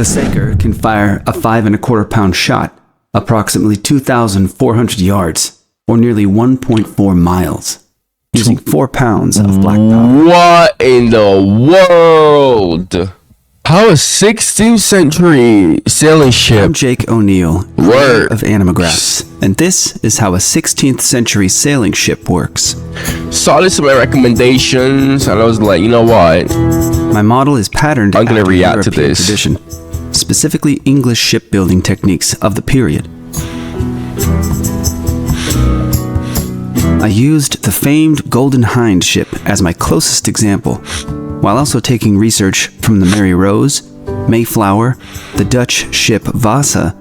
The Saker can fire a 5.25-pound shot, approximately 2,400 yards, or nearly 1.4 miles, using 4 pounds of black powder. What in the world? How a 16th century sailing I'm ship Jake O'Neill, creator of Animographs, and this is how a 16th century sailing ship works. saw this in my recommendations, and I was like, you know what? My model is patterned I'm gonna after react to European this. tradition, specifically English shipbuilding techniques of the period. I used the famed Golden Hind ship as my closest example, while also taking research from the Mary Rose, Mayflower, the Dutch ship Vasa,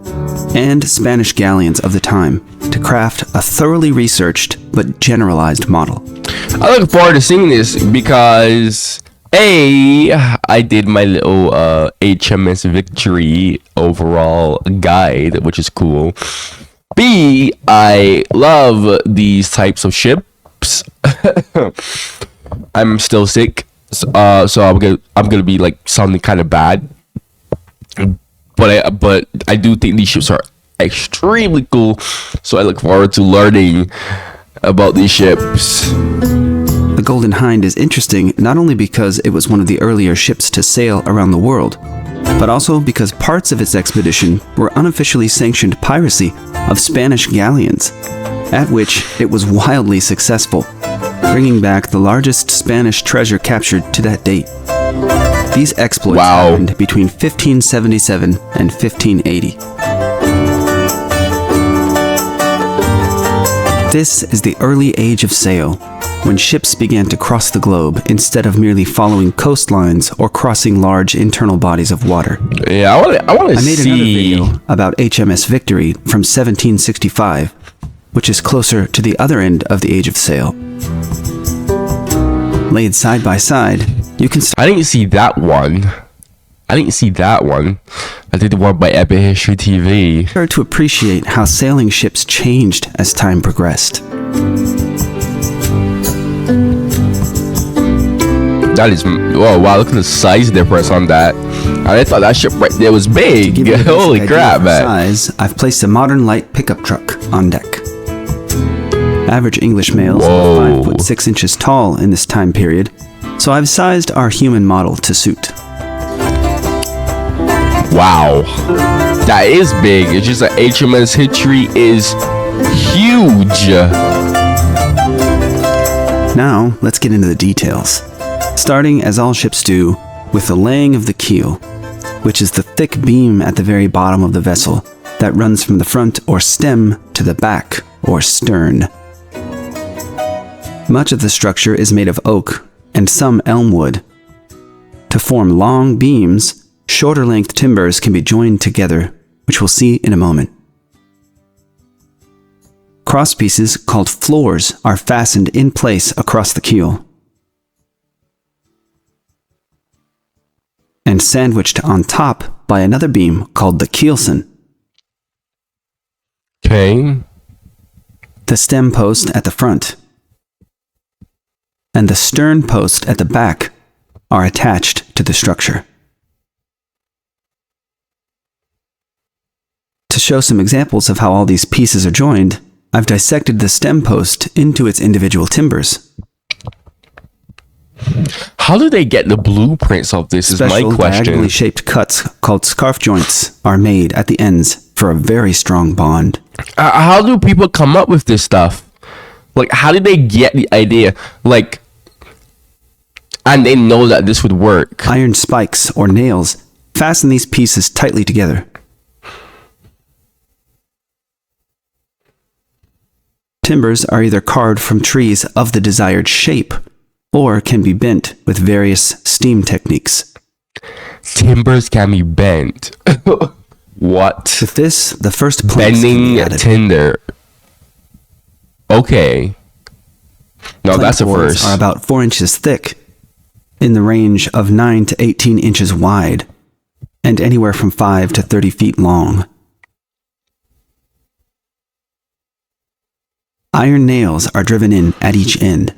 and Spanish galleons of the time to craft a thoroughly researched but generalized model. I look forward to seeing this because I did my little HMS Victory overall guide, which is cool. B, I love these types of ships. I'm still sick, so I'm gonna be like sounding kind of bad. But I do think these ships are extremely cool, so I look forward to learning about these ships. The Golden Hind is interesting not only because it was one of the earlier ships to sail around the world, but also because parts of its expedition were unofficially sanctioned piracy of Spanish galleons, at which it was wildly successful, bringing back the largest Spanish treasure captured to that date. These exploits happened between 1577 and 1580. This is the early age of sail, when ships began to cross the globe instead of merely following coastlines or crossing large internal bodies of water. Yeah, I want to I made see. another video about HMS Victory from 1765, which is closer to the other end of the age of sail. Laid side by side, you can I didn't see that one. I did the one by Epic History TV. start to appreciate how sailing ships changed as time progressed. That is, oh wow, look at the size difference on that. I thought that ship right there was big. To give you a basic Holy idea crap, for man. size, I've placed a modern light pickup truck on deck. Average English males Whoa. are 5 foot 6 inches tall in this time period, so I've sized our human model to suit. Wow. That is big. It's just that HMS Victory is huge. Now, let's get into the details. Starting, as all ships do, with the laying of the keel, which is the thick beam at the very bottom of the vessel that runs from the front or stem to the back or stern. Much of the structure is made of oak and some elm wood. To form long beams, shorter length timbers can be joined together, which we'll see in a moment. Crosspieces called floors are fastened in place across the keel and sandwiched on top by another beam called the keelson. Okay. The stem post at the front and the stern post at the back are attached to the structure. To show some examples of how all these pieces are joined, I've dissected the stem post into its individual timbers. How do they get the blueprints of this is my Special question. diagonally shaped cuts called scarf joints are made at the ends for a very strong bond. How do people come up with this stuff? Like, how did they get the idea? Like, and they know that this would work. Iron spikes or nails fasten these pieces tightly together. Timbers are either carved from trees of the desired shape or can be bent with various steam techniques. Timbers can be bent. What? With this, the first planks can Bending be added. tinder. Okay. No, Plank that's a boards first. are about 4 inches thick, in the range of 9 to 18 inches wide, and anywhere from 5 to 30 feet long. Iron nails are driven in at each end.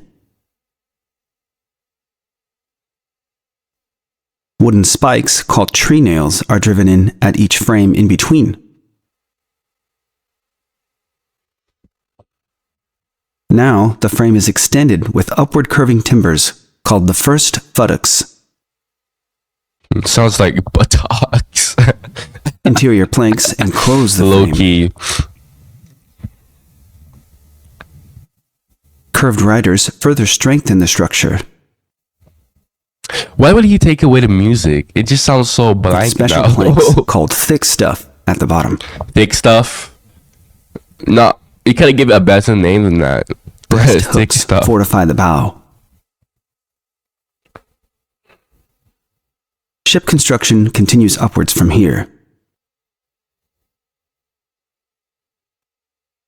Wooden spikes, called tree nails, are driven in at each frame in between. Now, the frame is extended with upward curving timbers, called the first futtocks. Sounds like buttocks. Interior planks enclose the Low frame. key. Curved riders further strengthen the structure. Why would he take away the music? It just sounds so blank Special now. planks, called thick stuff, at the bottom. Thick stuff. No, you gotta give it a better name than that. Breast Thick hooks stuff. fortify the bow. Ship construction continues upwards from here.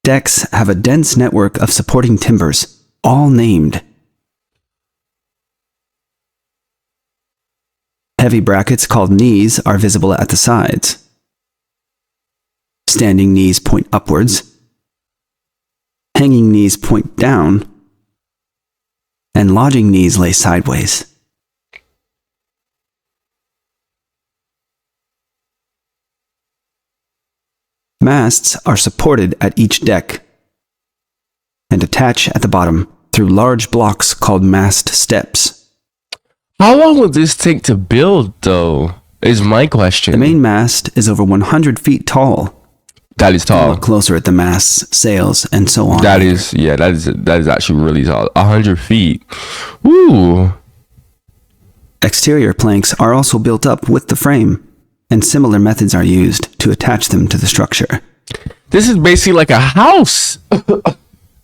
Decks have a dense network of supporting timbers, all named. Heavy brackets called knees are visible at the sides. Standing knees point upwards. Hanging knees point down. And lodging knees lay sideways. Masts are supported at each deck and attach at the bottom through large blocks called mast steps. How long would this take to build, though? Is my question. The main mast is over 100 feet tall. That is tall. Look closer at the masts, sails, and so on. That is actually really tall. 100 feet. Woo. Exterior planks are also built up with the frame, and similar methods are used to attach them to the structure. This is basically like a house.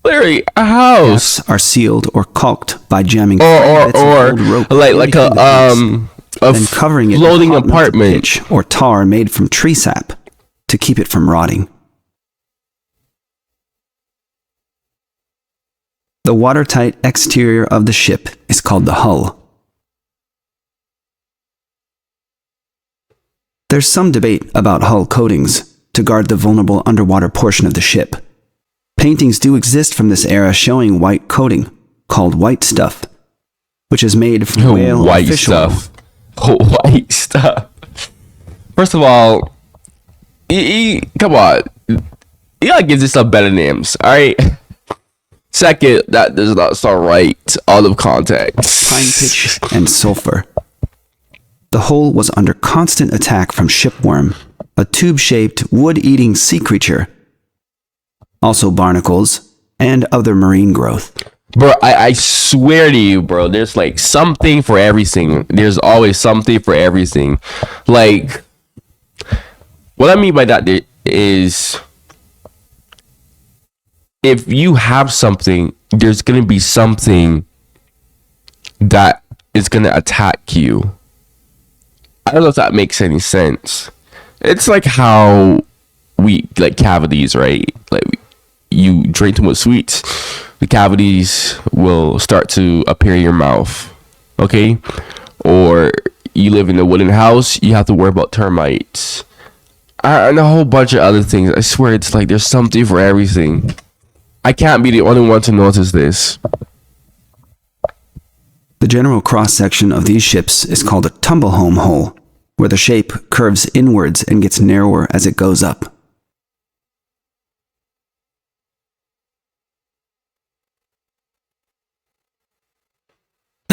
Literally a house. Gaps are sealed or caulked by jamming Or bits of old rope like in a between the piece, then covering it with floating hot melted apartment. pitch or tar made from tree sap to keep it from rotting. The watertight exterior of the ship is called the hull. There's some debate about hull coatings to guard the vulnerable underwater portion of the ship. Paintings do exist from this era showing white coating, called white stuff, which is made from whale or White fish stuff. oil. White stuff. First of all, come on. You gotta give this some better names, alright? Second, that does not sound right out of context. Pine pitch and sulfur. The hull was under constant attack from shipworm, a tube-shaped, wood-eating sea creature, also barnacles, and other marine growth. Bro, I swear to you, bro, there's like something for everything. There's always something for everything. Like, what I mean by that is, if you have something, there's gonna be something that is gonna attack you. I don't know if that makes any sense. It's like how we like cavities, right? Like you drink too much sweets, the cavities will start to appear in your mouth. Okay? Or you live in a wooden house, you have to worry about termites. And a whole bunch of other things. I swear it's like there's something for everything. I can't be the only one to notice this. The general cross-section of these ships is called a tumble-home hull, where the shape curves inwards and gets narrower as it goes up.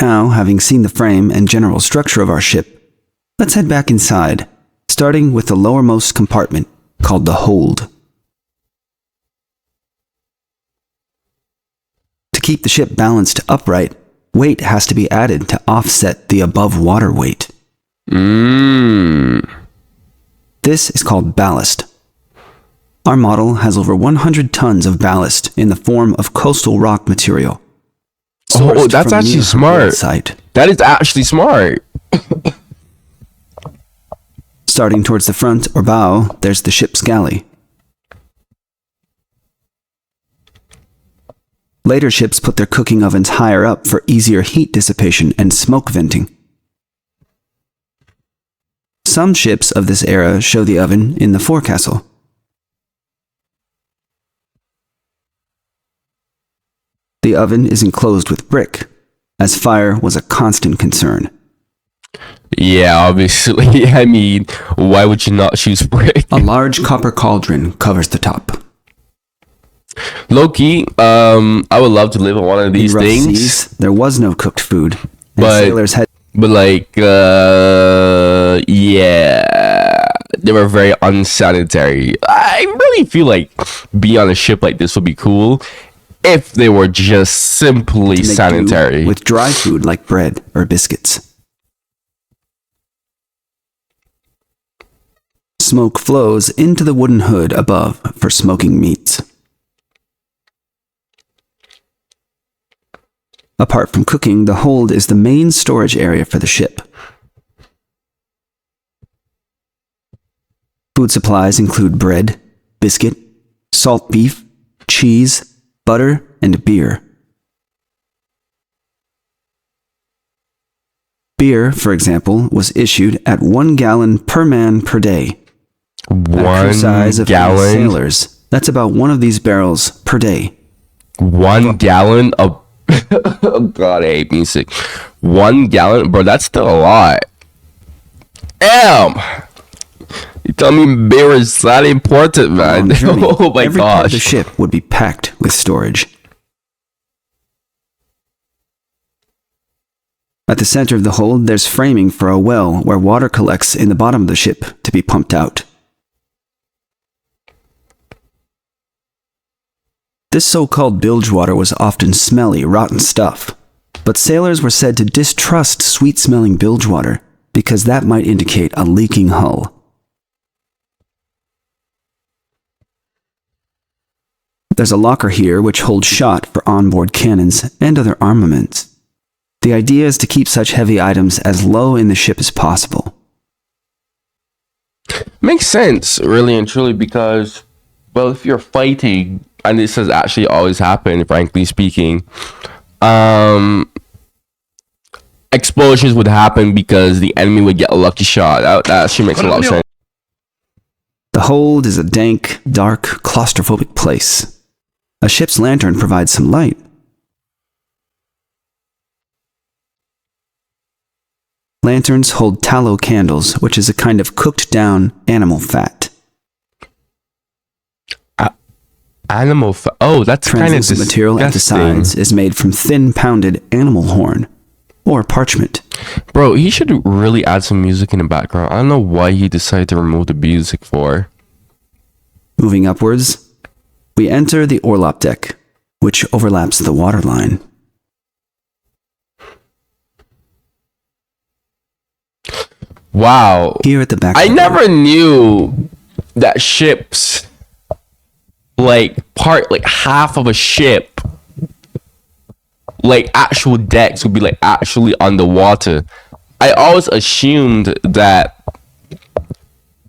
Now, having seen the frame and general structure of our ship, let's head back inside, starting with the lowermost compartment, called the hold. To keep the ship balanced upright, weight has to be added to offset the above water weight. This is called ballast. Our model has over 100 tons of ballast in the form of coastal rock material. Oh, that's from actually near smart. Site. That is actually smart. Starting towards the front or bow, there's the ship's galley. Later ships put their cooking ovens higher up for easier heat dissipation and smoke venting. Some ships of this era show the oven in the forecastle. The oven is enclosed with brick, as fire was a constant concern. Yeah, obviously. I mean, why would you not choose brick? A large copper cauldron covers the top. Low-key, I would love to live on one of In these rough things. seas, there was no cooked food, and But- sailors had But like, yeah, they were very unsanitary. I really feel like being on a ship like this would be cool if they were just simply to make do sanitary. with dry food like bread or biscuits. Smoke flows into the wooden hood above for smoking meats. Apart from cooking, the hold is the main storage area for the ship. Food supplies include bread, biscuit, salt beef, cheese, butter, and beer. Beer, for example, was issued at 1 gallon per man per day. At a crew 1 size of 80 gallon, sailors. That's about one of these barrels per day. 1 gallon of. Oh God, I hate music. 1 gallon, bro. That's still a lot. Damn. You tell me beer is that important, man? On the journey, Oh my every part of the gosh. ship would be packed with storage. At the center of the hold, there's framing for a well where water collects in the bottom of the ship to be pumped out. This so-called bilge water was often smelly, rotten stuff, but sailors were said to distrust sweet-smelling bilge water because that might indicate a leaking hull. There's a locker here which holds shot for onboard cannons and other armaments. The idea is to keep such heavy items as low in the ship as possible. Makes sense, really and truly, because, well, if you're fighting, and this has actually always happened, frankly speaking, explosions would happen because the enemy would get a lucky shot. That actually makes a lot of sense. The hold is a dank, dark, claustrophobic place. A ship's lantern provides some light. Lanterns hold tallow candles, which is a kind of cooked-down animal fat. Animal oh, that's kind of Translucent material at the disgusting. sides is made from thin pounded animal horn or parchment. Bro, he should really add some music in the background. I don't know why he decided to remove the music for. Moving upwards, we enter the orlop deck, which overlaps the waterline. Wow. Here at the back, I of the never knew that ships, like half of a ship, like actual decks would be like actually underwater. I always assumed that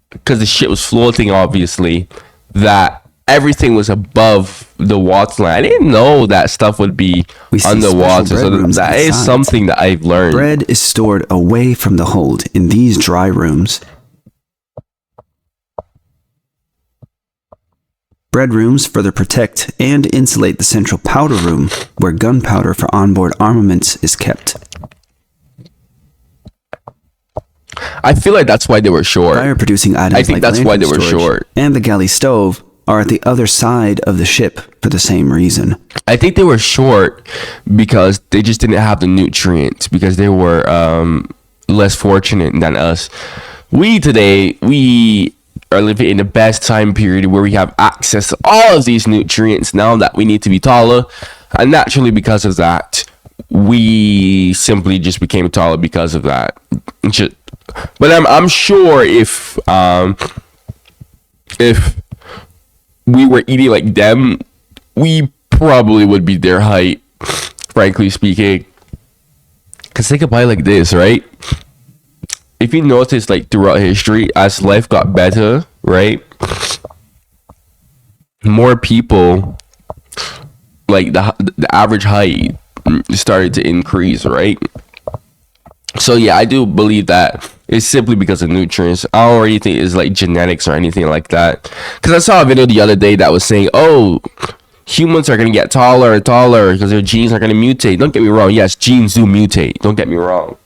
because the ship was floating, obviously, that everything was above the waterline. I didn't know that stuff would be We see underwater. special bread So rooms that on the is sides. something that I've learned. bread is stored away from the hold in these dry rooms. Bread rooms further protect and insulate the central powder room, where gunpowder for onboard armaments is kept. I feel like that's why they were short. Fire-producing items I think like that's why lantern they were storage short. and the galley stove are at the other side of the ship for the same reason. I think they were short because they just didn't have the nutrients, because they were less fortunate than us. We today, we are living in the best time period where we have access to all of these nutrients now that we need to be taller. And naturally, because of that, we simply just became taller because of that. But I'm sure if we were eating like them, we probably would be their height, frankly speaking. Because think about it like this, right? If you notice, like, throughout history, as life got better, right? More people, like, the average height started to increase, right? So, yeah, I do believe that it's simply because of nutrients. I don't really think it's, like, genetics or anything like that. Because I saw a video the other day that was saying, oh, humans are going to get taller and taller because their genes are going to mutate. Don't get me wrong. Yes, genes do mutate. Don't get me wrong.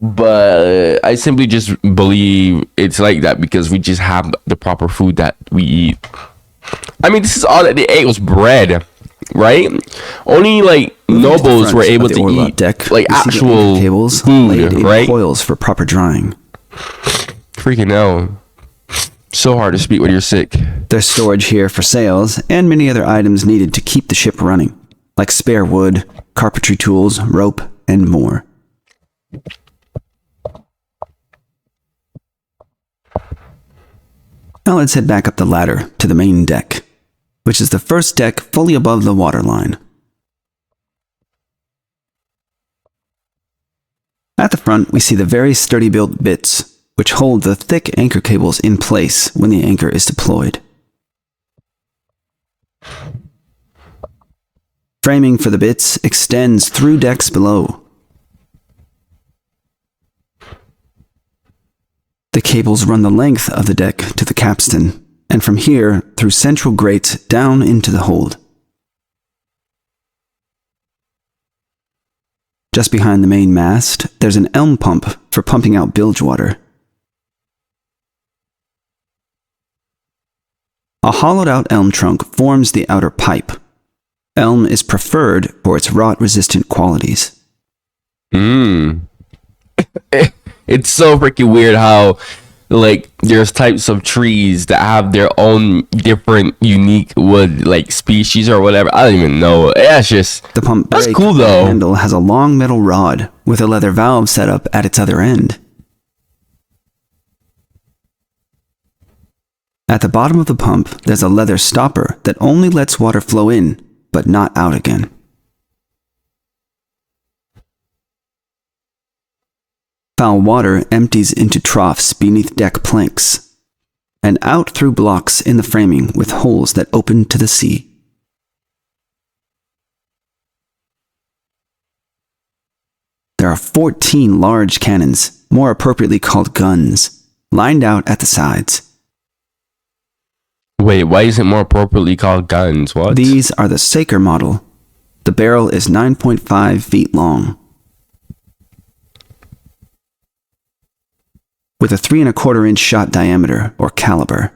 But I simply just believe it's like that because we just have the proper food that we eat. I mean, this is all that they ate was bread, right? Only like Moving to the nobles front were of able the to Orlop eat deck, like we see the actual anchor cables laid food, in right? coils for proper drying. Freaking hell. So hard to speak when you're sick. There's storage here for sails and many other items needed to keep the ship running, like spare wood, carpentry tools, rope, and more. Now let's head back up the ladder to the main deck, which is the first deck fully above the waterline. At the front, we see the very sturdy built bits, which hold the thick anchor cables in place when the anchor is deployed. Framing for the bits extends through decks below. The cables run the length of the deck to the capstan, and from here through central grates down into the hold. Just behind the main mast, there's an elm pump for pumping out bilge water. A hollowed-out elm trunk forms the outer pipe. Elm is preferred for its rot-resistant qualities. It's so freaking weird how like there's types of trees that have their own different unique wood like species or whatever. I don't even know. Yeah, it's just The pump that's brake cool though. handle has a long metal rod with a leather valve set up at its other end. At the bottom of the pump, there's a leather stopper that only lets water flow in, but not out again. Foul water empties into troughs beneath deck planks, and out through blocks in the framing with holes that open to the sea. There are 14 large cannons, more appropriately called guns, lined out at the sides. Wait, why is it more appropriately called guns? What? These are the Saker model. The barrel is 9.5 feet long, with a 3¼ inch shot diameter or caliber.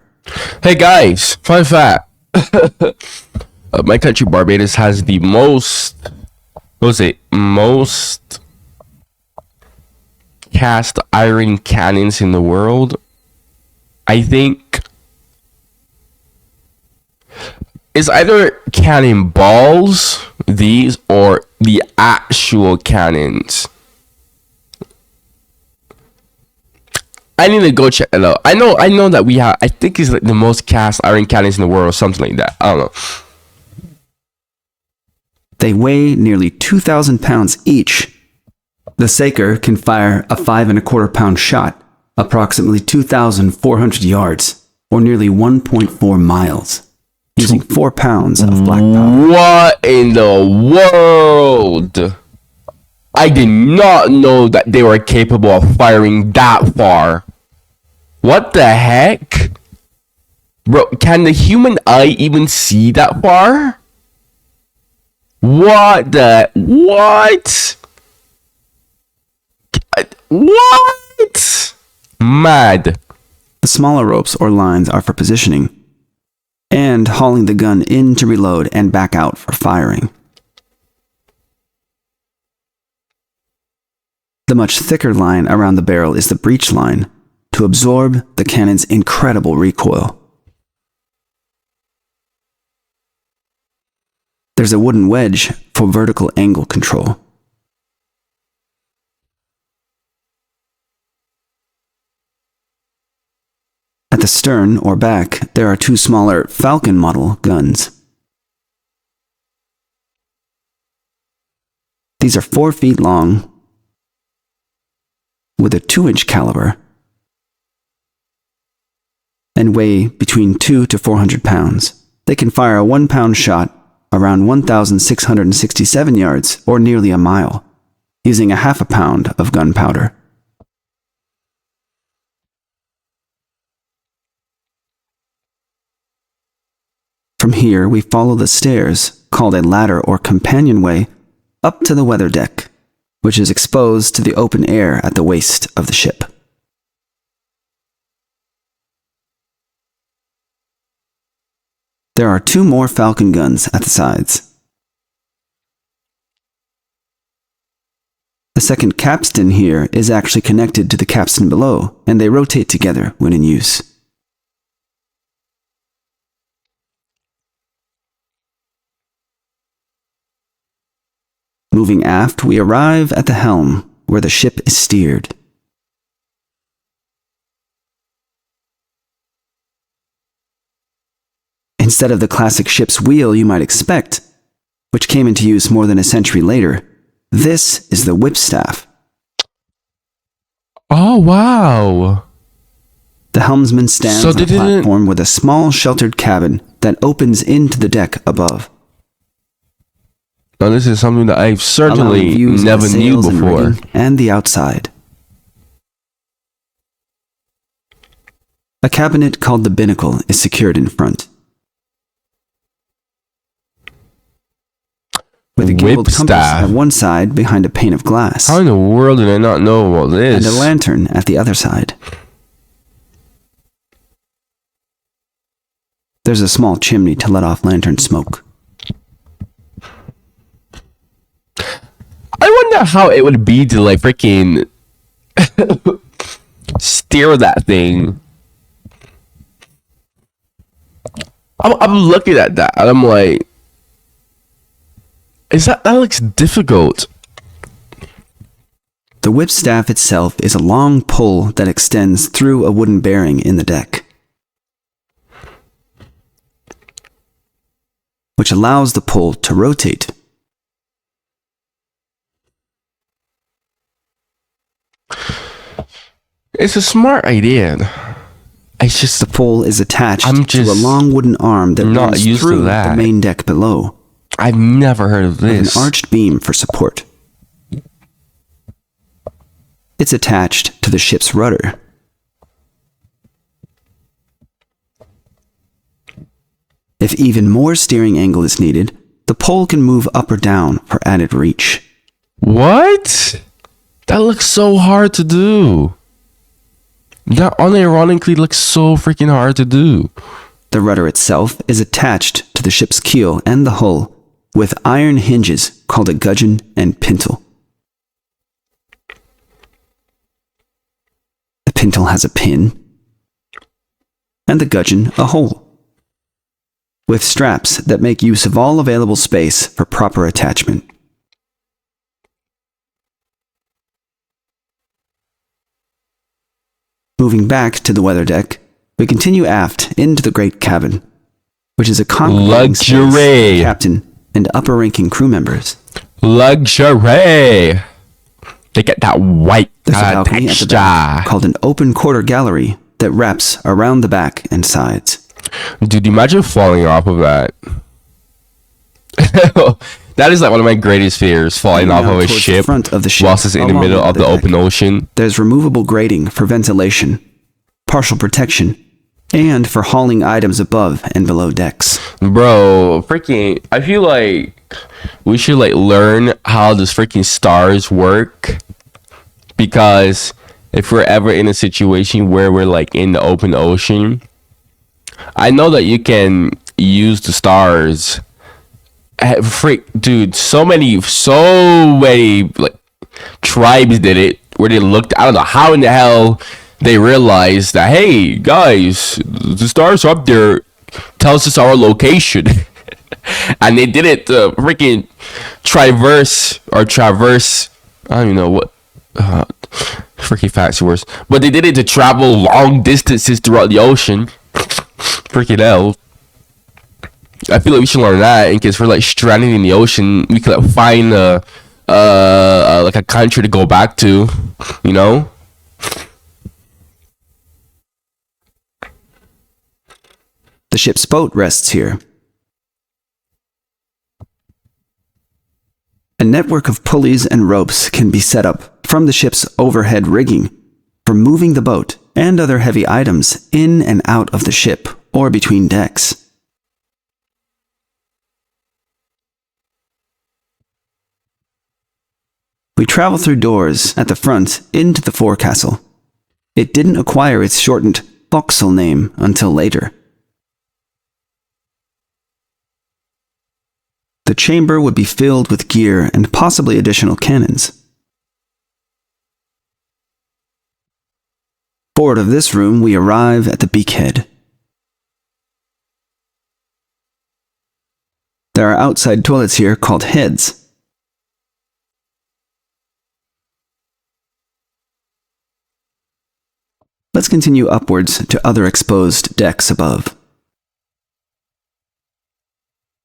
Hey guys, fun fact. My country Barbados has the most cast iron cannons in the world. I think it's either cannonballs, these, or the actual cannons. I need to go check it out. I know that we have, I think it's like the most cast iron cannons in the world or something like that. I don't know. They weigh nearly 2,000 pounds each. The Saker can fire a 5¼ pound shot, approximately 2,400 yards, or nearly 1.4 miles, using 4 pounds of black powder. What in the world? I did not know that they were capable of firing that far. What the heck? Bro, can the human eye even see that far? What? What? Mad. The smaller ropes or lines are for positioning, and hauling the gun in to reload and back out for firing. The much thicker line around the barrel is the breech line, to absorb the cannon's incredible recoil. There's a wooden wedge for vertical angle control. At the stern or back, there are 2 smaller Falcon model guns. These are 4 feet long, with a 2-inch caliber, and weigh between 2 to 400 pounds. They can fire a 1-pound shot around 1,667 yards, or nearly a mile, using ½ pound of gunpowder. From here, we follow the stairs, called a ladder or companionway, up to the weather deck. which is exposed to the open air at the waist of the ship. There are 2 more Falcon guns at the sides. The second capstan here is actually connected to the capstan below, and they rotate together when in use. Moving aft, we arrive at the helm, where the ship is steered. Instead of the classic ship's wheel you might expect, which came into use more than a century later, this is the whipstaff. Oh, wow. The helmsman stands on a platform with a small sheltered cabin that opens into the deck above. Now, this is something that I certainly never knew before. And the outside. A cabinet called the binnacle is secured in front. With a gimbaled compass at one side behind a pane of glass. How in the world did I not know about this? And a lantern at the other side. There's a small chimney to let off lantern smoke. I wonder how it would be to like freaking steer that thing. I'm looking at that and I'm like, that looks difficult. The whipstaff itself is a long pole that extends through a wooden bearing in the deck, which allows the pole to rotate. It's a smart idea. It's just the pole is attached to a long wooden arm that runs through the main deck below. I've never heard of this. With an arched beam for support. It's attached to the ship's rudder. If even more steering angle is needed, the pole can move up or down for added reach. What? That looks so hard to do. That unironically looks so freaking hard to do. The rudder itself is attached to the ship's keel and the hull with iron hinges called a gudgeon and pintle. The pintle has a pin, and the gudgeon a hole, with straps that make use of all available space for proper attachment. Moving back to the weather deck, we continue aft into the great cabin, which is a congregating space for the captain and upper-ranking crew members. Luxury! They get that white There's a balcony at the back called an open quarter gallery that wraps around the back and sides. Dude, imagine falling off of that. That is like one of my greatest fears, falling off of a ship whilst it's in the middle of the open ocean. There's removable grating for ventilation, partial protection, and for hauling items above and below decks. Bro, freaking, I feel like we should like learn how these freaking stars work, because if we're ever in a situation where we're like in the open ocean, I know that you can use the stars. Dude, so many like tribes did it, where they looked, I don't know how in the hell they realized that, hey guys, the stars up there tells us our location. And they did it to freaking traverse, I don't even know what freaking facts worse, but they did it to travel long distances throughout the ocean. Freaking hell. I feel like we should learn that in case we're like stranded in the ocean. We could like find like a country to go back to, you know. The ship's boat rests here. A network of pulleys and ropes can be set up from the ship's overhead rigging for moving the boat and other heavy items in and out of the ship or between decks. We travel through doors at the front into the forecastle. It didn't acquire its shortened forecastle name until later. The chamber would be filled with gear and possibly additional cannons. Forward of this room, we arrive at the beakhead. There are outside toilets here called heads. Let's continue upwards to other exposed decks above.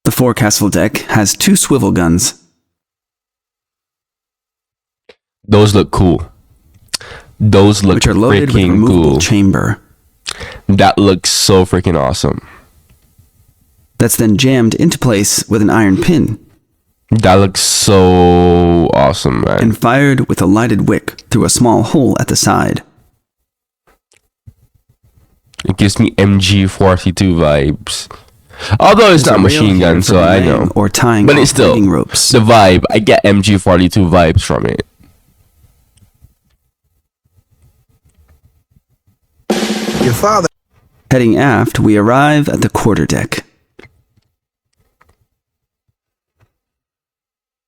The forecastle deck has 2 swivel guns. Those look cool. Those look which are loaded with a freaking removable cool. chamber. That looks so freaking awesome. That's then jammed into place with an iron pin. That looks so awesome, man. And fired with a lighted wick through a small hole at the side. It gives me MG42 vibes. Although it's There's not a a rail machine here gun, for so I relaying know. Or tying But off it's still rigging ropes. the vibe. I get MG42 vibes from it. Your father. Heading aft, we arrive at the quarterdeck.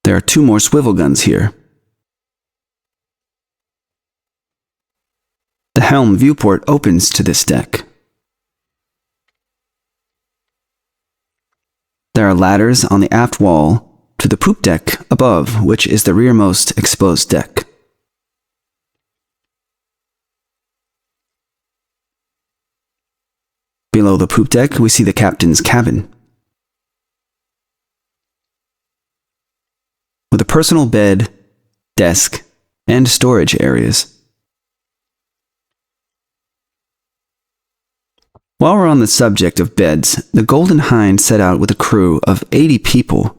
There are 2 more swivel guns here. The helm viewport opens to this deck. There are ladders on the aft wall to the poop deck above, which is the rearmost exposed deck. Below the poop deck, we see the captain's cabin, with a personal bed, desk, and storage areas. While we're on the subject of beds, the Golden Hind set out with a crew of 80 people.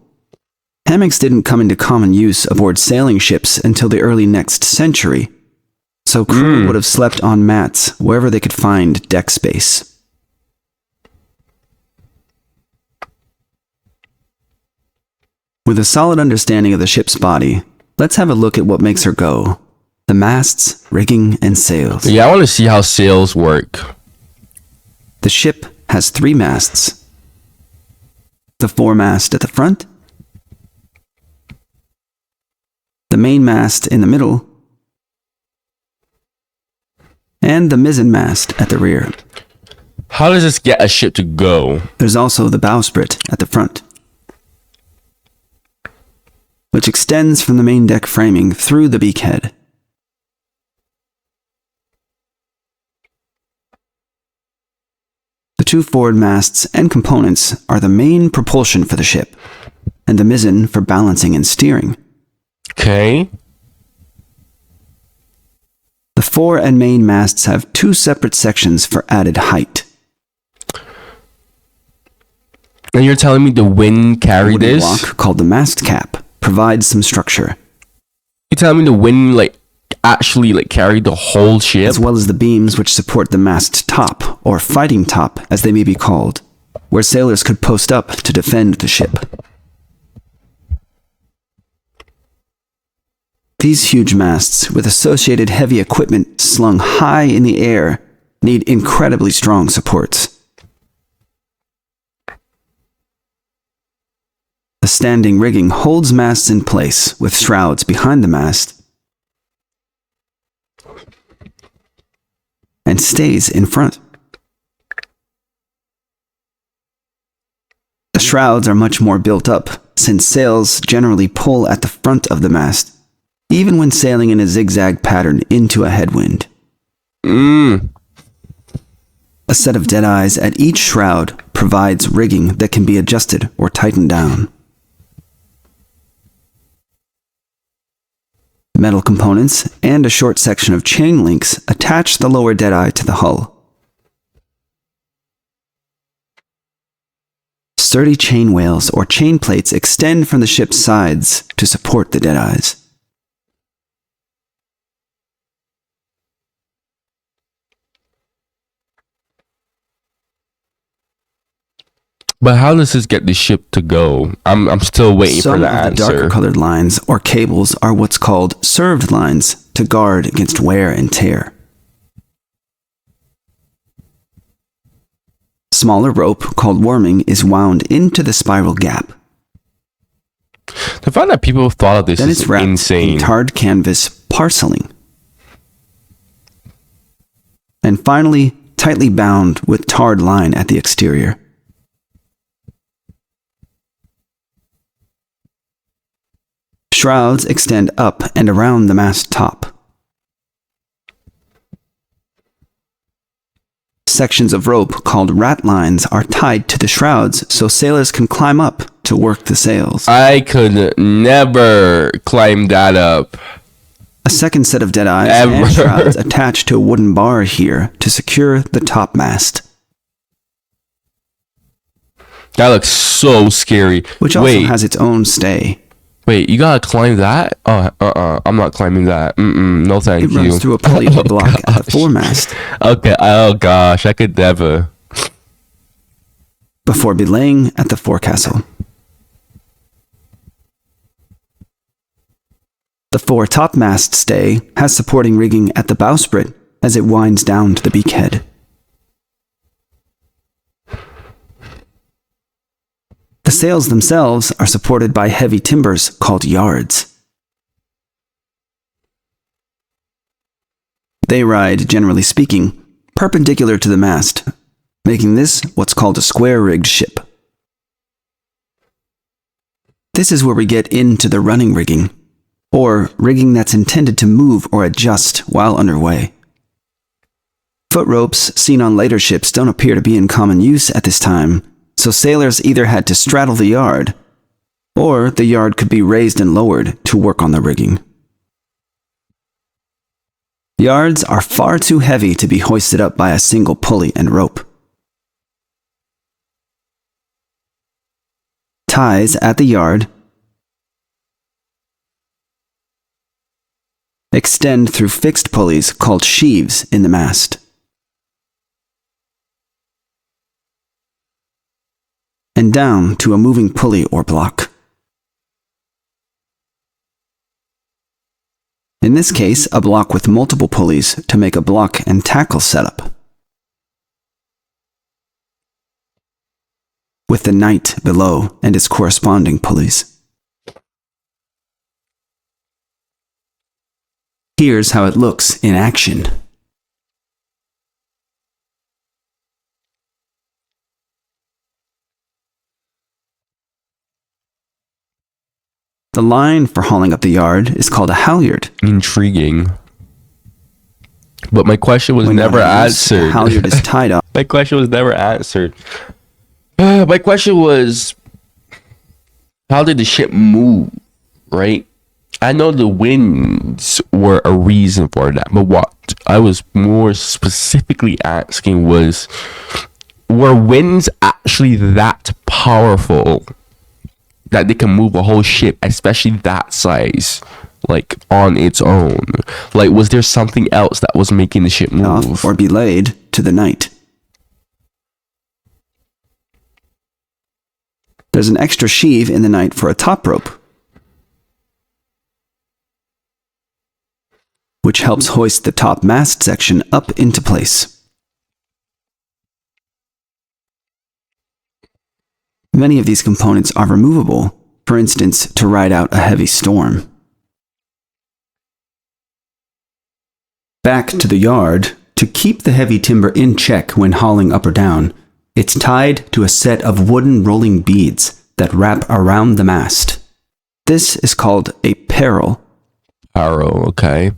Hammocks didn't come into common use aboard sailing ships until the early next century, so crew would have slept on mats wherever they could find deck space. With a solid understanding of the ship's body, let's have a look at what makes her go. The masts, rigging, and sails. Yeah, I want to see how sails work. The ship has 3 masts. The foremast at the front, the mainmast in the middle, and the mizzenmast at the rear. How does this get a ship to go? There's also the bowsprit at the front, which extends from the main deck framing through the beakhead. The 2 forward masts and components are the main propulsion for the ship, and the mizzen for balancing and steering. Okay. The fore and main masts have 2 separate sections for added height. And you're telling me the wind A carried wooden this? block called the mast cap provides some structure, You telling me the wind actually carried the whole ship? as well as the beams which support the mast top, or fighting top as they may be called, where sailors could post up to defend the ship. These huge masts, with associated heavy equipment slung high in the air, need incredibly strong supports. The standing rigging holds masts in place with shrouds behind the mast and stays in front. The shrouds are much more built up, since sails generally pull at the front of the mast, even when sailing in a zigzag pattern into a headwind. A set of deadeyes at each shroud provides rigging that can be adjusted or tightened down. Metal components and a short section of chain links attach the lower deadeye to the hull. Sturdy chain wales or chain plates extend from the ship's sides to support the deadeyes. But how does this get the ship to go? I'm still waiting Some for the of the answer. darker colored lines or cables are what's called served lines to guard against wear and tear. Smaller rope called worming is wound into the spiral gap. The fact that people thought of this Then is it's wrapped insane. in tarred canvas parceling. And finally, tightly bound with tarred line at the exterior. Shrouds extend up and around the mast top. Sections of rope called rat lines are tied to the shrouds so sailors can climb up to work the sails. I could never climb that up. A second set of dead eyes Ever. and shrouds attached to a wooden bar here to secure the topmast, That looks so scary. which also Wait, has its own stay. wait, you gotta climb that? I'm not climbing that. No It thank runs you. through a pulley or block at the gosh. foremast Okay, oh gosh, I could never. before belaying at the forecastle. The fore topmast stay has supporting rigging at the bowsprit as it winds down to the beakhead. The sails themselves are supported by heavy timbers called yards. They ride, generally speaking, perpendicular to the mast, making this what's called a square-rigged ship. This is where we get into the running rigging, or rigging that's intended to move or adjust while underway. Foot ropes seen on later ships don't appear to be in common use at this time, so sailors either had to straddle the yard, or the yard could be raised and lowered to work on the rigging. Yards are far too heavy to be hoisted up by a single pulley and rope. Ties at the yard extend through fixed pulleys called sheaves in the mast. And down to a moving pulley or block. In this case, a block with multiple pulleys to make a block and tackle setup. With the knight below and its corresponding pulleys. Here's how it looks in action. The line for hauling up the yard is called a halyard. Intriguing. But my question was When never on use, the answered. halyard is tied up. My question was never answered. My question was, how did the ship move, right? I know the winds were a reason for that, but what I was more specifically asking was, were winds actually that powerful that they can move a whole ship, especially that size, like on its own? Like, was there something else that was making the ship move? Off or belayed to the knight. There's an extra sheave in the knight for a top rope, which helps hoist the top mast section up into place. Many of these components are removable, for instance, to ride out a heavy storm. Back to the yard, to keep the heavy timber in check when hauling up or down, it's tied to a set of wooden rolling beads that wrap around the mast. This is called a parrel. Arrow, okay.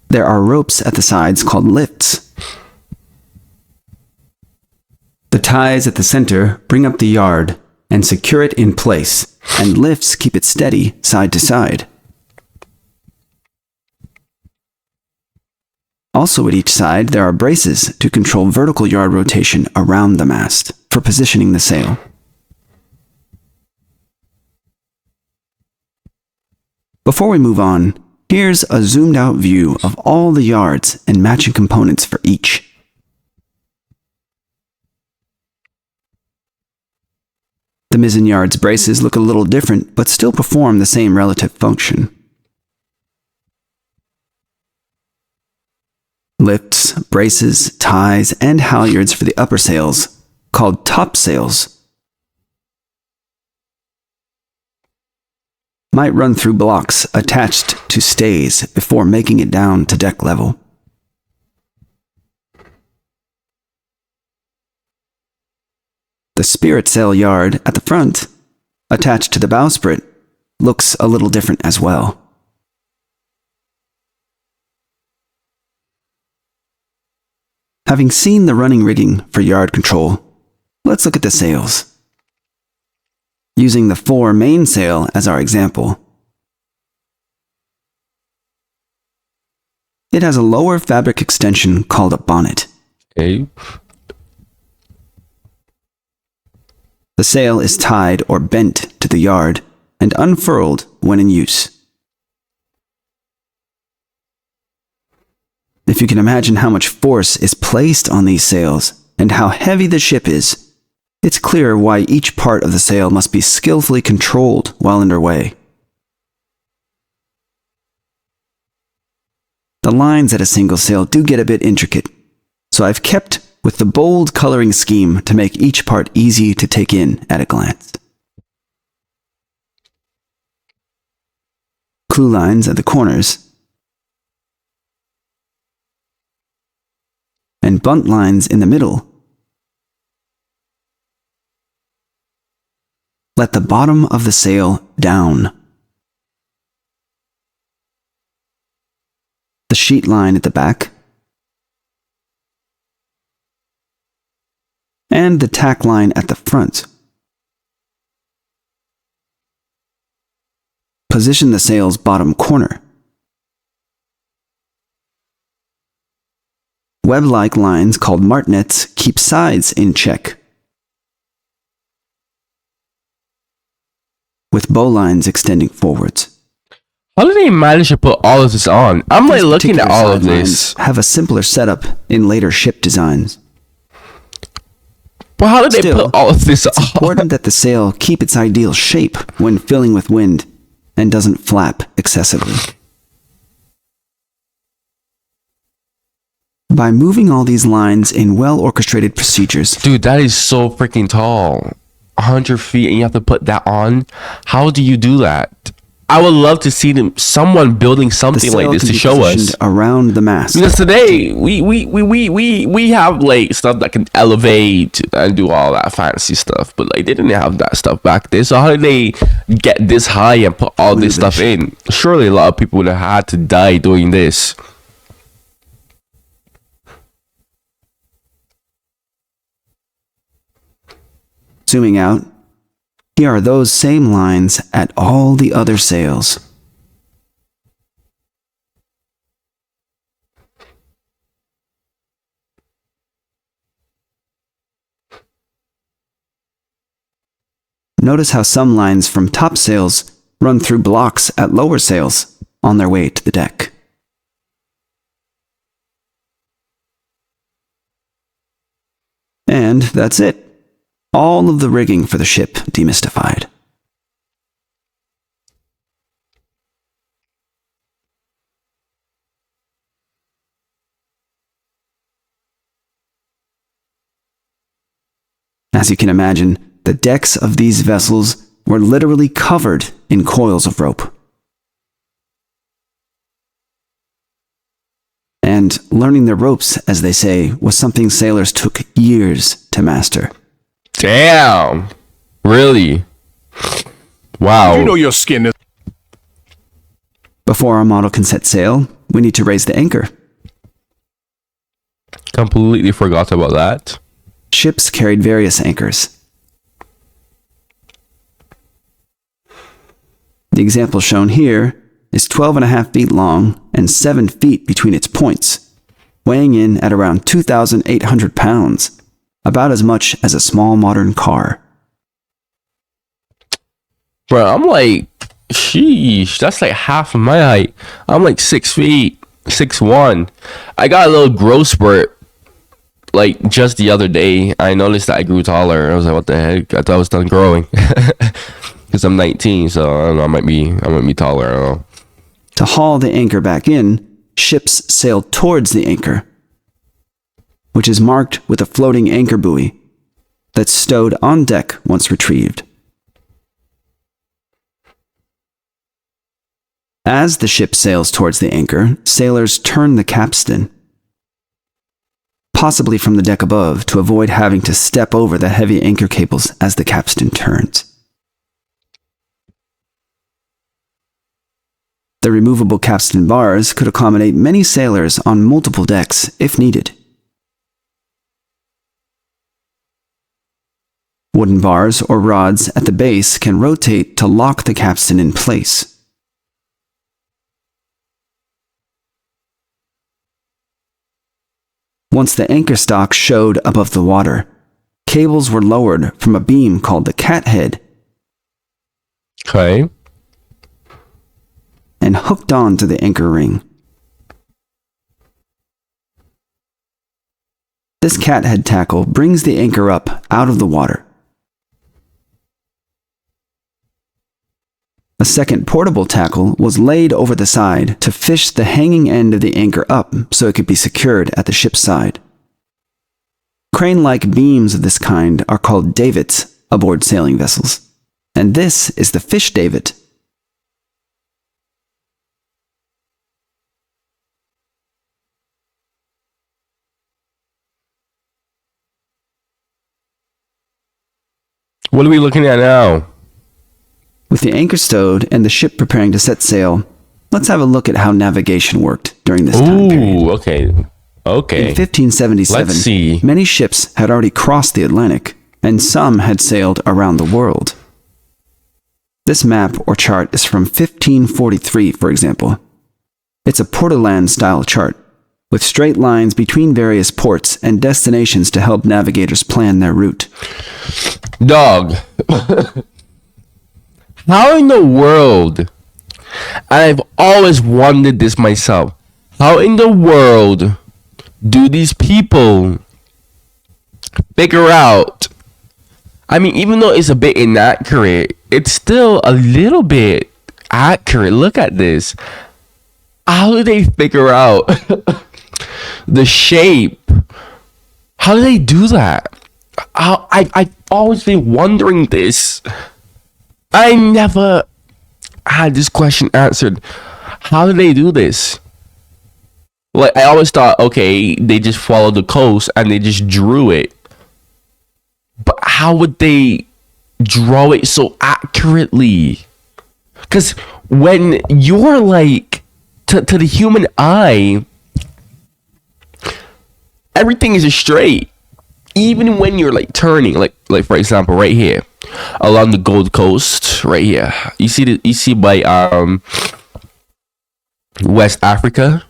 There are ropes at the sides called lifts. The ties at the center bring up the yard and secure it in place, and lifts keep it steady side to side. Also at each side, there are braces to control vertical yard rotation around the mast for positioning the sail. Before we move on, here's a zoomed out view of all the yards and matching components for each. The mizzen yard's braces look a little different, but still perform the same relative function. Lifts, braces, ties, and halyards for the upper sails, called topsails, might run through blocks attached to stays before making it down to deck level. The spirit sail yard at the front, attached to the bowsprit, looks a little different as well. Having seen the running rigging for yard control, let's look at the sails. Using the fore mainsail as our example, it has a lower fabric extension called a bonnet. Okay. The sail is tied or bent to the yard and unfurled when in use. If you can imagine how much force is placed on these sails and how heavy the ship is, it's clear why each part of the sail must be skillfully controlled while underway. The lines at a single sail do get a bit intricate, so I've kept with the bold coloring scheme to make each part easy to take in at a glance. Clewlines at the corners, and bunt lines in the middle let the bottom of the sail down. The sheet line at the back, and the tack line at the front. Position the sail's bottom corner. Web-like lines called martinets keep sides in check, with bowlines extending forwards. How did they manage to put all of this on? I'm like These looking at particular all of sidelines this. have a simpler setup in later ship designs. But how did they Still, put all of this It's on? important that the sail keep its ideal shape when filling with wind and doesn't flap excessively. By moving all these lines in well-orchestrated procedures, Dude, that is so freaking tall. 100 feet and you have to put that on? How do you do that? I would love to see someone building the something like sail this can to be show positioned us. around the mast. Because today we have like stuff that can elevate and do all that fancy stuff, but like they didn't have that stuff back then. So how did they get this high and put all this stuff in? Surely a lot of people would have had to die doing this. Zooming out, here are those same lines at all the other sails. Notice how some lines from top sails run through blocks at lower sails on their way to the deck. And that's it. All of the rigging for the ship demystified. As you can imagine, the decks of these vessels were literally covered in coils of rope. And learning the ropes, as they say, was something sailors took years to master. Damn. Really? Wow. You know your skin is. Before our model can set sail, we need to raise the anchor. Completely forgot about that. Ships carried various anchors. The example shown here is 12.5 feet long and 7 feet between its points, weighing in at around 2,800 pounds, about as much as a small modern car. Bro, I'm like, sheesh, that's like half of my height. I'm like 6 feet, 6'1". I got a little growth spurt like just the other day, I noticed that I grew taller. I was like, what the heck? I thought I was done growing. Because I'm 19, so I don't know. I might be taller. I don't know. To haul the anchor back in, ships sail towards the anchor, which is marked with a floating anchor buoy that's stowed on deck once retrieved. As the ship sails towards the anchor, sailors turn the capstan, possibly from the deck above, to avoid having to step over the heavy anchor cables as the capstan turns. The removable capstan bars could accommodate many sailors on multiple decks if needed. Wooden bars or rods at the base can rotate to lock the capstan in place. Once the anchor stock showed above the water, cables were lowered from a beam called the cathead Okay. and hooked on to the anchor ring. This cathead tackle brings the anchor up out of the water. A second portable tackle was laid over the side to fish the hanging end of the anchor up so it could be secured at the ship's side. Crane-like beams of this kind are called davits aboard sailing vessels, and this is the fish davit. What are we looking at now? With the anchor stowed and the ship preparing to set sail, let's have a look at how navigation worked during this time period. Ooh, okay. In Okay. 1577, Let's see. many ships had already crossed the Atlantic, and some had sailed around the world. This map or chart is from 1543, for example. It's a Portoland-style chart, with straight lines between various ports and destinations to help navigators plan their route. Dog. How in the world? I've always wondered this myself. How in the world do these people figure out? I mean, even though it's a bit inaccurate, it's still a little bit accurate. Look at this. How do they figure out the shape? How do they do that? I've always been wondering this. I never had this question answered. How do they do this? Like, I always thought, okay, they just followed the coast and they just drew it. But how would they draw it so accurately? Because when you're like, to the human eye, everything is straight. Even when you're like turning, like for example, right here along the Gold Coast, right here, you see by West Africa,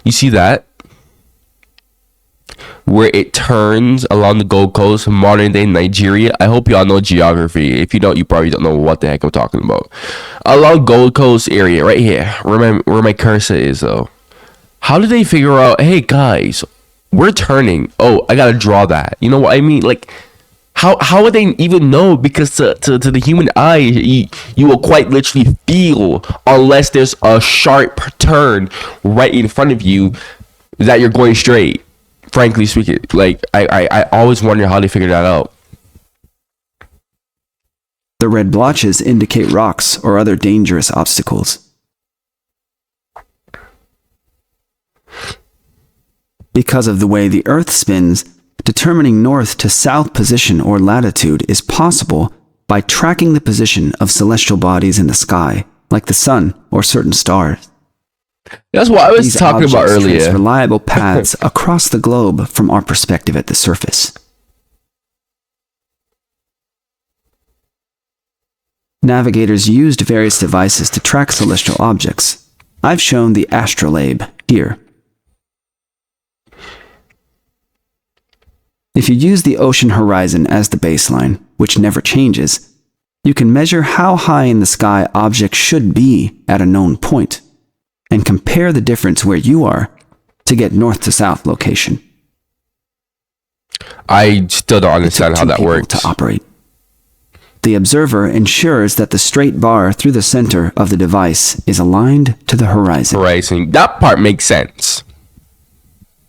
you see that where it turns along the Gold Coast, modern day Nigeria. I hope y'all know geography. If you don't, you probably don't know what the heck I'm talking about. Along Gold Coast area, right here, where my cursor is, though. How do they figure out? Hey guys, we're turning. Oh, I gotta draw that. You know what I mean? Like, how would they even know? Because to the human eye, you will quite literally feel, unless there's a sharp turn right in front of you, that you're going straight. Frankly speaking, like I always wonder how they figure that out. The red blotches indicate rocks or other dangerous obstacles. Because of the way the Earth spins, determining north to south position or latitude is possible by tracking the position of celestial bodies in the sky, like the sun or certain stars. That's what I was These talking about objects trace earlier. reliable paths across the globe from our perspective at the surface. Navigators used various devices to track celestial objects. I've shown the astrolabe here. If you use the ocean horizon as the baseline, which never changes, you can measure how high in the sky objects should be at a known point, and compare the difference where you are to get north to south location. I still don't It took understand how two that people works. to operate. The observer ensures that the straight bar through the center of the device is aligned to the horizon, Horizon. That part makes sense.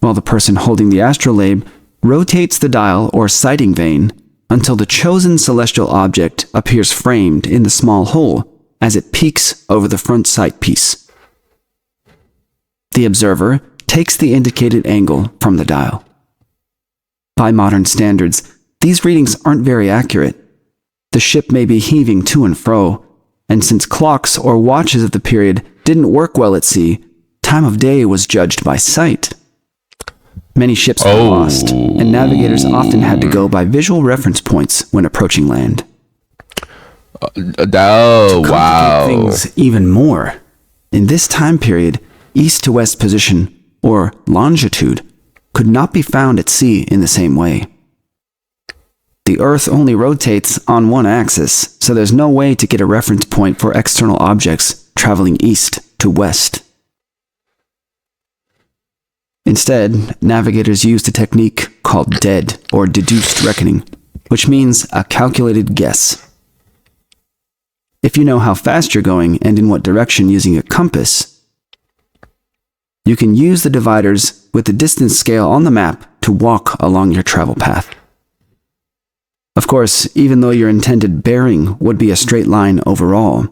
while the person holding the astrolabe rotates the dial or sighting vane until the chosen celestial object appears framed in the small hole as it peeks over the front sight piece. The observer takes the indicated angle from the dial. By modern standards, these readings aren't very accurate. The ship may be heaving to and fro, and since clocks or watches of the period didn't work well at sea, time of day was judged by sight. Many ships were lost, and navigators often had to go by visual reference points when approaching land. Oh, Complicate wow. things even more. In this time period, east to west position, or longitude, could not be found at sea in the same way. The Earth only rotates on one axis, so there's no way to get a reference point for external objects traveling east to west. Instead, navigators used a technique called dead or deduced reckoning, which means a calculated guess. If you know how fast you're going and in what direction using a compass, you can use the dividers with the distance scale on the map to walk along your travel path. Of course, even though your intended bearing would be a straight line overall,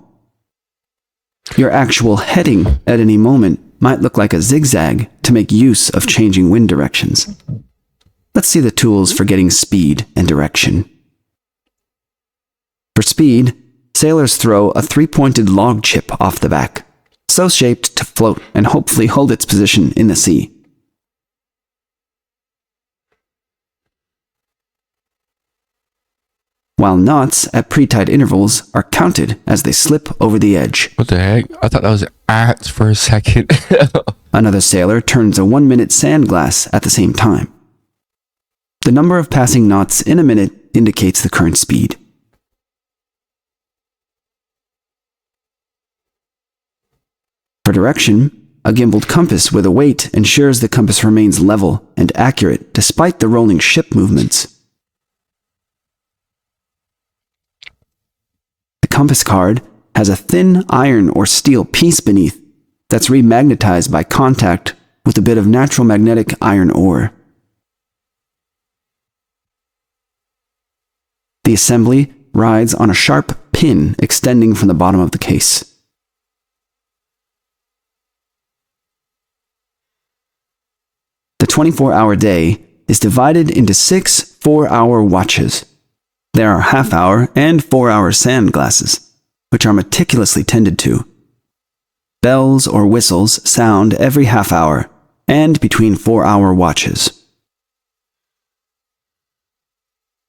your actual heading at any moment might look like a zigzag to make use of changing wind directions. Let's see the tools for getting speed and direction. For speed, sailors throw a 3-pointed log chip off the back, so shaped to float and hopefully hold its position in the sea. While knots at pre-tide intervals are counted as they slip over the edge. What the heck? I thought that was ants for a second. Another sailor turns a 1-minute sand glass at the same time. The number of passing knots in a minute indicates the current speed. For direction, a gimbaled compass with a weight ensures the compass remains level and accurate despite the rolling ship movements. The compass card has a thin iron or steel piece beneath that's remagnetized by contact with a bit of natural magnetic iron ore. The assembly rides on a sharp pin extending from the bottom of the case. The 24-hour day is divided into 6 4-hour watches. There are half-hour and 4-hour sand glasses, which are meticulously tended to. Bells or whistles sound every half-hour and between 4-hour watches.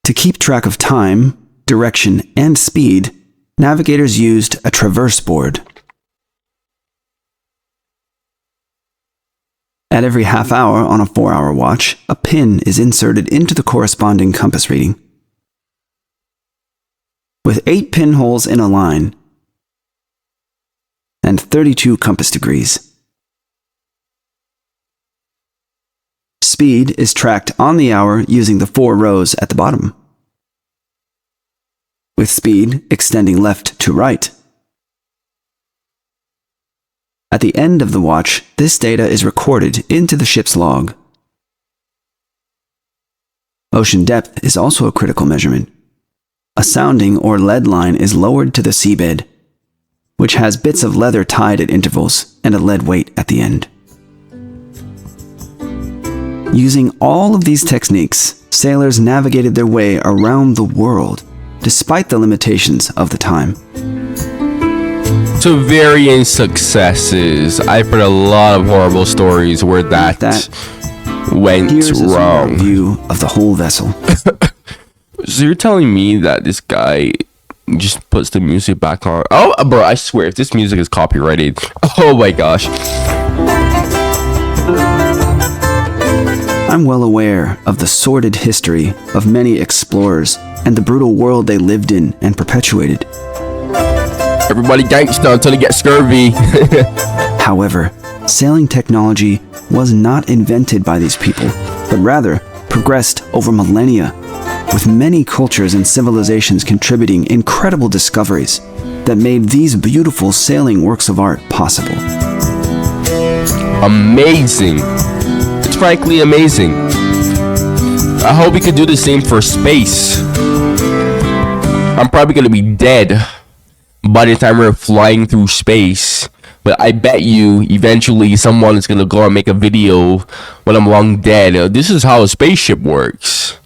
To keep track of time, direction, and speed, navigators used a traverse board. At every half hour on a 4-hour watch, a pin is inserted into the corresponding compass reading. With 8 pinholes in a line and 32 compass degrees. Speed is tracked on the hour using the 4 rows at the bottom, with speed extending left to right. At the end of the watch, this data is recorded into the ship's log. Ocean depth is also a critical measurement. A sounding or lead line is lowered to the seabed, which has bits of leather tied at intervals and a lead weight at the end. Using all of these techniques, sailors navigated their way around the world, despite the limitations of the time. To varying successes, I've heard a lot of horrible stories where that went Here's a wrong. view of the whole vessel. So you're telling me that this guy just puts the music back on? Oh, bro, I swear, if this music is copyrighted, oh my gosh. I'm well aware of the sordid history of many explorers and the brutal world they lived in and perpetuated. Everybody gangsta until they get scurvy. However, sailing technology was not invented by these people, but rather progressed over millennia, with many cultures and civilizations contributing incredible discoveries that made these beautiful sailing works of art possible. Amazing. It's frankly amazing. I hope we could do the same for space. I'm probably gonna be dead by the time we're flying through space. But I bet you eventually someone is gonna go and make a video when I'm long dead. This is how a spaceship works.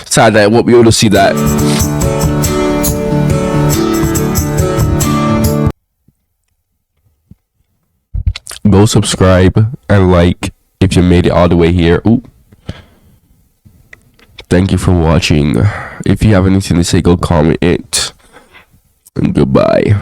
Sad that I won't be able to see that. Go subscribe and like if you made it all the way here. Ooh. Thank you for watching. If you have anything to say, go comment it. And goodbye.